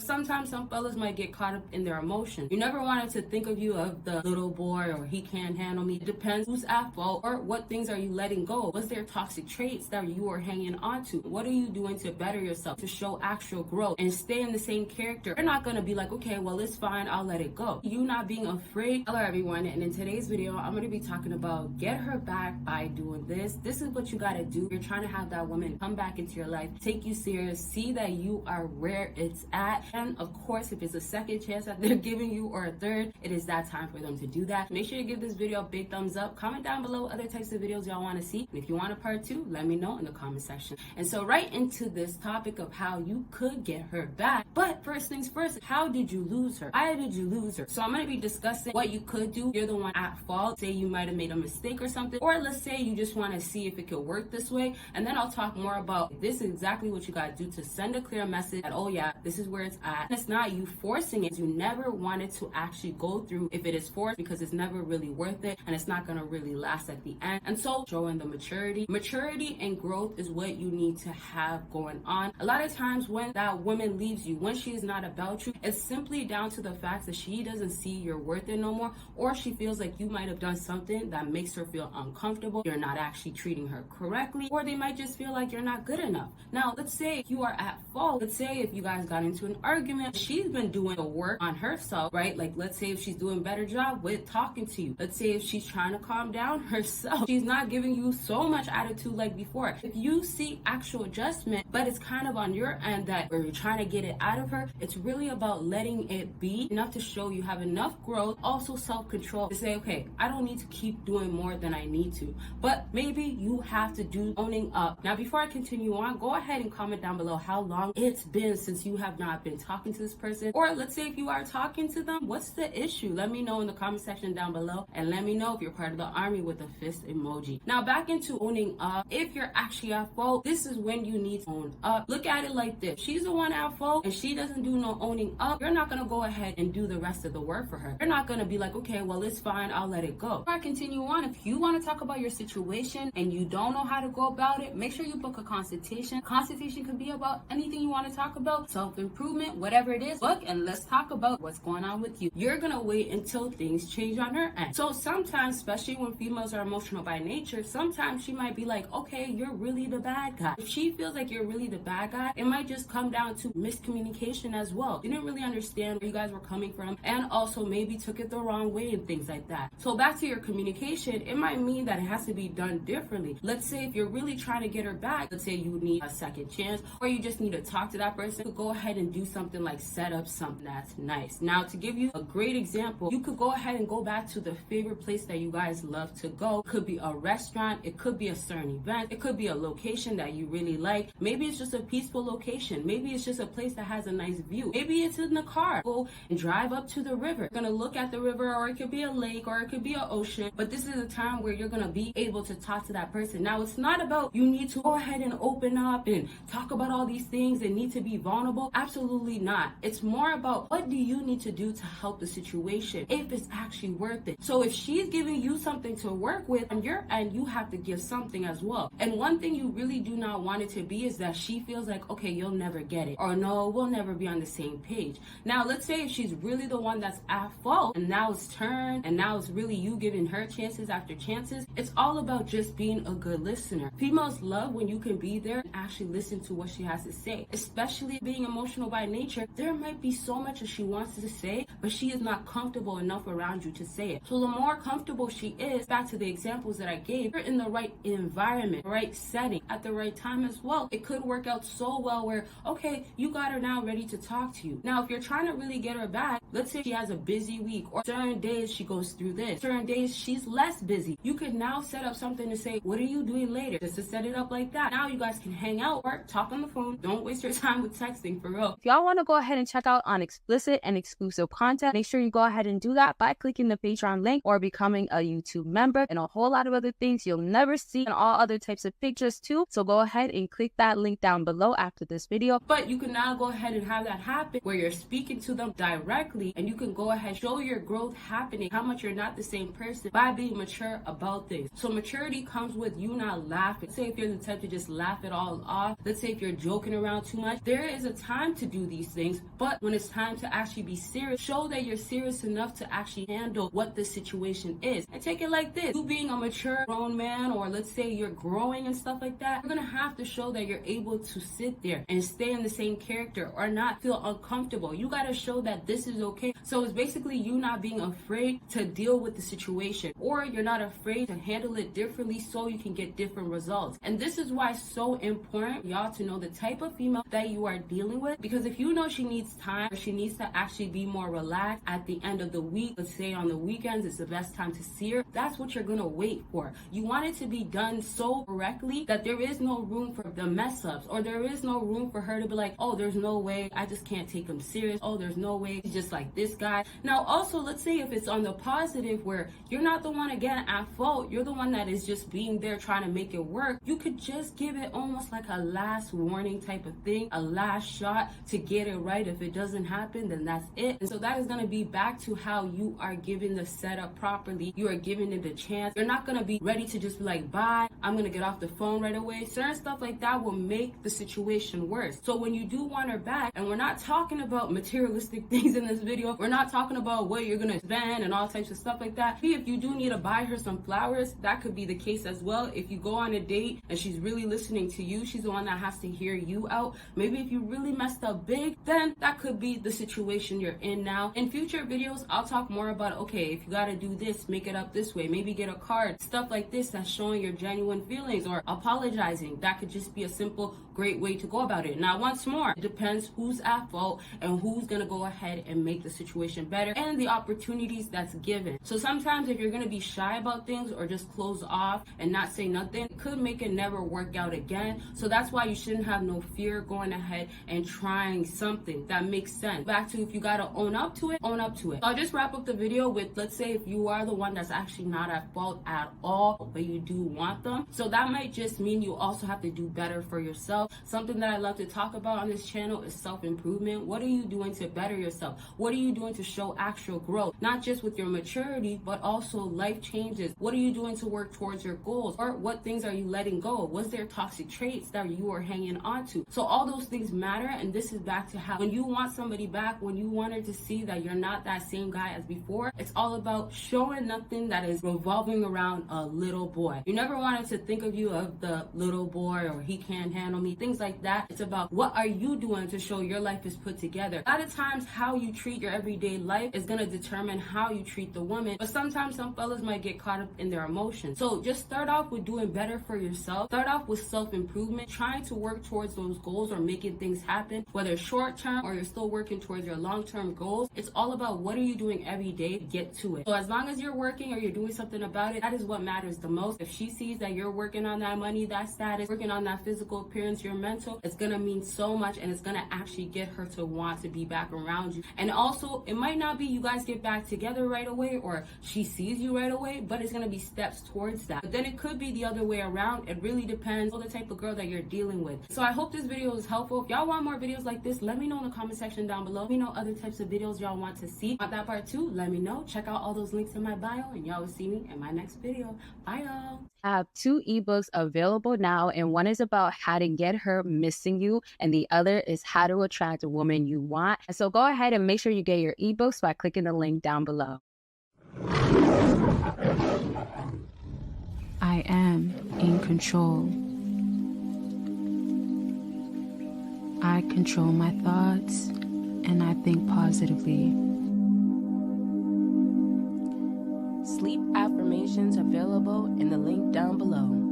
Sometimes some fellas might get caught up in their emotions. You never wanted to think of you of the little boy or he can't handle me. It depends who's at fault or what things are you letting go. Was there toxic traits that you are hanging on to? What are you doing to better yourself, to show actual growth and stay in the same character? You're not going to be like, okay, well, it's fine, I'll let it go. You not being afraid. Hello everyone, and in today's video I'm going to be talking about get her back by doing this. This is what you got to do. You're trying to have that woman come back into your life, take you serious, see that you are where it's at, and of course if it's a second chance that they're giving you or a third, it is that time for them to do that. Make sure you give this video a big thumbs up. Comment down below other types of videos y'all want to see, and if you want a part 2, let me know in the comment section. And so right into this topic of how you could get her back. But first things first, how did you lose her? Why did you lose her? So I'm going to be discussing what you could do. You're the one at fault. Say you might have made a mistake or something, or let's say you just want to see if it could work this way, and then I'll talk more about this is exactly what you got to do to send a clear message that, oh yeah, this is where it's at. And it's not you forcing it. You never wanted to actually go through if it is forced, because it's never really worth it and it's not going to really last at the end. And so showing the maturity and growth is what you need to have going on. A lot of times when that woman leaves you, when she is not about you, it's simply down to the fact that she doesn't see you're worth it no more, or she feels like you might have done something that makes her feel uncomfortable, you're not actually treating her correctly, or they might just feel like you're not good enough. Now let's say you are at fault. Let's say if you guys got into an argument, she's been doing the work on herself, right? Like let's say if she's doing a better job with talking to you, let's say if she's trying to calm down herself, she's not giving you so much attitude like before. If you see actual adjustment, but it's kind of on your end that where you're trying to get it out of her, it's really about letting it be enough to show you have enough growth, also self-control to say, okay, I don't need to keep doing more than I need to, but maybe you have to do owning up. Now before I continue on, go ahead and comment down below how long it's been since you have not been talking to this person, or let's say if you are talking to them, what's the issue? Let me know in the comment section down below, and let me know if you're part of the army with a fist emoji. Now back into owning up. If you're actually at fault, this is when you need to own up. Look at it like this: she's the one at fault and she doesn't do no owning up. You're not gonna go ahead and do the rest of the work for her. You're not gonna be like, okay, well, it's fine, I'll let it go. Before I continue on, if you want to talk about your situation and you don't know how to go about it, make sure you book a consultation. Consultation could be about anything you want to talk about, self-improvement, whatever it is. Book and let's talk about what's going on with you. You're gonna wait until things change on her end. So sometimes, especially when females are emotional by nature, sometimes she might be like, okay, you're really the bad guy. If she feels like you're really the bad guy, it might just come down to miscommunication as well. You didn't really understand where you guys were coming from, and also maybe took it the wrong way and things like that. So back to your communication, it might mean that it has to be done differently. Let's say if you're really trying to get her back, let's say you need a second chance, or you just need to talk to that person, you could go ahead and do something like set up something that's nice. Now to give you a great example, you could go ahead and go back to the favorite place that you guys love to go. It could be a restaurant, it could be a certain event, it could be a location that you really like. Maybe it's just a peaceful location, maybe it's just a place that has a nice view, maybe it's in the car. Go and drive up to the river. You're gonna look at the river, or it could be a lake, or it could be an ocean, but this is a time where you're gonna be able to talk to that person. Now it's not about you need to go ahead and open up and talk about all these things and need to be vulnerable. Absolutely not. It's more about what do you need to do to help the situation, if it's actually worth it. So if she's giving you something to work with on your end, you have to give something as well. And one thing you really do not want it to be is that she feels like, okay, you'll never get it, or no, we'll never be on the same page. Now let's say if she's really the one that's at fault and now it's turned and now it's really you giving her chances after chances, it's all about just being a good listener. Females love when you can be there and actually listen to what she has to say, especially being emotional by nature. There might be so much that she wants to say, but she is not comfortable enough around you to say it. So the more comfortable she is, back to the examples that I gave, you're in the right environment, right setting, at the right time as well. It could work out so well where, okay, you got her now ready to talk to you. Now, if you're trying to really get her back, let's say she has a busy week, or certain days she goes through this, certain days she's less busy. You could now set up something to say, what are you doing later? Just to set it up like that. Now you guys can hang out or talk on the phone. Don't waste your time with texting, for real. If y'all want to go ahead and check out on explicit and exclusive content, make sure you go ahead and do that by clicking the Patreon link or becoming a YouTube member, and a whole lot of other things you'll never see, and all other types of pictures too. So go ahead and click that link down below after this video. But you can now go ahead and have that happen where you're speaking to them directly, and you can go ahead and show your growth happening, how much you're not the same person, by being mature about things. So maturity comes with you not laughing. Say if you're the type to just laugh it all off, let's say if you're joking around too much, there is a time to do these things, but when it's time to actually be serious, show that you're serious enough to actually handle what the situation is. And take it like this: you being a mature grown man, or let's say you're growing and stuff like that, you're gonna have to show that you're able to sit there and stay in the same character or not feel uncomfortable. You gotta show that this is okay. So it's basically you not being afraid to deal with the situation, or you're not afraid to handle it differently so you can get different results. And this is why it's so important, y'all, to know the type of female that you are dealing with, because if you know she needs time, or she needs to actually be more relaxed at the end of the week, let's say on the weekends it's the best time to see her, that's what you're gonna wait for. You want it to be done so correctly that there is no room for the mess ups, or there is no room for her to be like, oh, there's no way, I just can't take him serious, oh, there's no way, he's just like this guy. Now also, let's say if it's on the positive where you're not the one again at fault, you're the one that is just being there trying to make it work, you could just give it almost like a last warning type of thing, a last shot to get it right. If it doesn't happen, then that's it. And so that is going to be back to how you are giving the setup properly. You are giving it a chance. You're not going to be ready to just be like, bye, I'm going to get off the phone right away. Certain stuff like that will make the situation worse. So when you do want her back, and we're not talking about materialistic things in this video, we're not talking about what you're going to spend and all types of stuff like that. If you do need to buy her some flowers, that could be the case as well. If you go on a date and she's really listening to you, she's the one that has to hear you out. Maybe if you really messed up big, then that could be the situation you're in now. In future videos, I'll talk more about, okay, if you got to do this, make it up this way, maybe get a card, stuff like this that's showing your genuine feelings, or apologizing. That could just be a simple, great way to go about it. Now, once more, it depends who's at fault and who's going to go ahead and make the situation better and the opportunities that's given. So sometimes if you're going to be shy about things or just close off and not say nothing, it could make it never work out again. So that's why you shouldn't have no fear going ahead and trying something that makes sense. Back to, if you got to own up to it, own up to it. So I'll just wrap up the video with, let's say if you are the one that's actually not at fault at all, but you do want them. So that might just mean you also have to do better for yourself. Something that I love to talk about on this channel is self-improvement. What are you doing to better yourself? What are you doing to show actual growth? Not just with your maturity, but also life changes. What are you doing to work towards your goals? Or what things are you letting go? Was there toxic traits that you are hanging on to? So all those things matter, and this is back to how when you want somebody back, when you want her to see that you're not that same guy as before, it's all about showing nothing that is revolving around a little boy. You never wanted to think of you of the little boy, or he can't handle me, things like that. It's about what are you doing to show your life is put together. A lot of times how you treat your everyday life is going to determine how you treat the woman, but sometimes some fellas might get caught up in their emotions. So just start off with doing better for yourself. Start off with self-improvement, trying to work towards those goals or making things happen, whether short term or you're still working towards your long-term goals. It's all about what are you doing every day to get to it. So as long as you're working or you're doing something about it, that is what matters the most. If she sees that you're working on that money, that status, working on that physical appearance, your mental, it's gonna mean so much, and it's gonna actually get her to want to be back around you. And also, it might not be you guys get back together right away or she sees you right away, but it's gonna be steps towards that. But then it could be the other way around. It really depends on the type of girl that you're dealing with. So I hope this video was helpful. If y'all want more videos like this, let me know in the comment section down below. Let me know other types of videos y'all want to see. Want that part too? Let me know. Check out all those links in my bio, and y'all will see me in my next video. Bye, y'all. I have 2 ebooks available now, and one is about how to get her missing you, and the other is how to attract a woman you want. And so go ahead and make sure you get your ebooks by clicking the link down below. I am in control. I control my thoughts, and I think positively. Sleep affirmations available in the link down below.